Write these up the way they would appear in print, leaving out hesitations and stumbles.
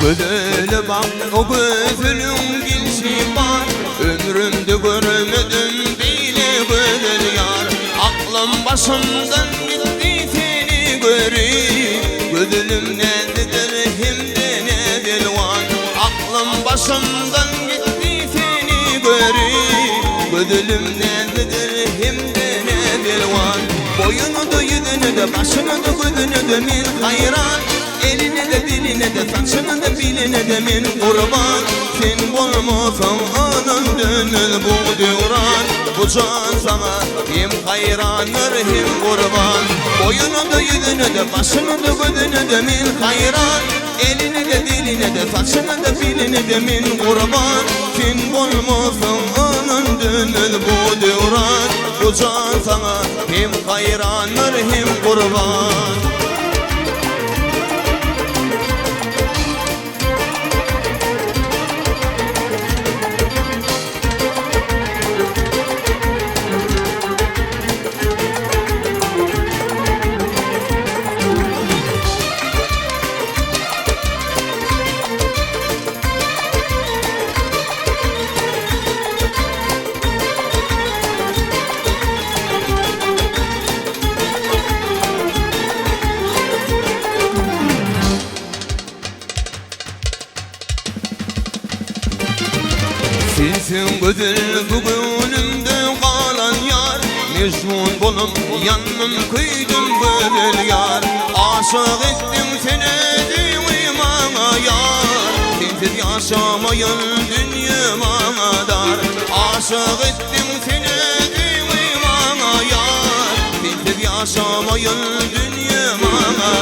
Gözüle bak o gözünün gülüşü var. Ömrümde görmedim bile güzel yar. Aklım başımdan gitti seni göreyim. Gözüm nerededir hem de ne dil var. Aklım başımdan gitti seni göreyim. Gözüm nerededir hem de ne dil var. Boyunu da yüzünü de başını da gözünü de min hayran. Eline de diline de saçını da biline de min kurban. Sen olmasan anan dönür bu devran. Bu can sana hem hayranır hem kurban. Boyunu da yüzünü de başını da gözünü de min hayran. Eline de diline de saçını da biline de min kurban. Sen olmasan anan dönür bu devran. Bu can sana hem hayranır hem kurban. Sensin güzel bugünümde kalan yar. Mecnun bolup yanım kıydın güzel yar. Aşık ettim seni dünyama yar. Sensiz yaşamayın dünyama dar. Aşık ettim seni dünyama yar. Sensiz yaşamayın dünyama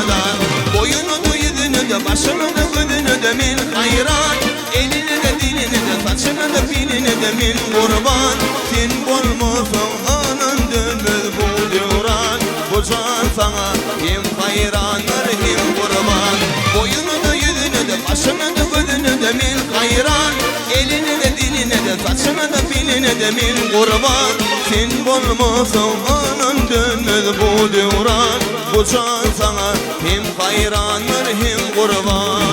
dar. Boyunu da yüzünü de başını da gözünü de min hayran. Eline de diline de saçını da biline de min kurban. Sen olmasan anan dönmez bu devran. Bu can sana hem hayranır hem kurban. Boyunu da yüzünü de başını da gözünü de min hayran. Eline de diline de saçını da biline de min kurban. Sen olmasan anan dönmez bu devran. Bu can sana hem hayranır hem kurban.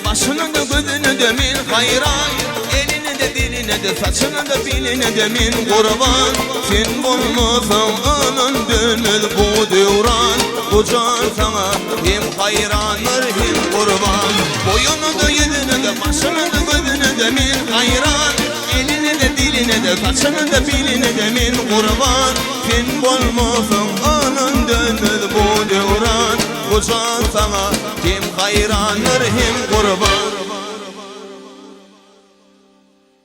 Başını da gözünü de min hayran. Eline de diline de saçını da biline de min kurban. Sen olmasan anan dönür bu devran. Bu can sana hem hayranır hem kurban. Boyunu da yüzünü de başını da gözünü de min hayran. Eline de diline de saçını da biline de min kurban. Sen olmasan anan dönür bu devran. Bu can sana hem hayranır hem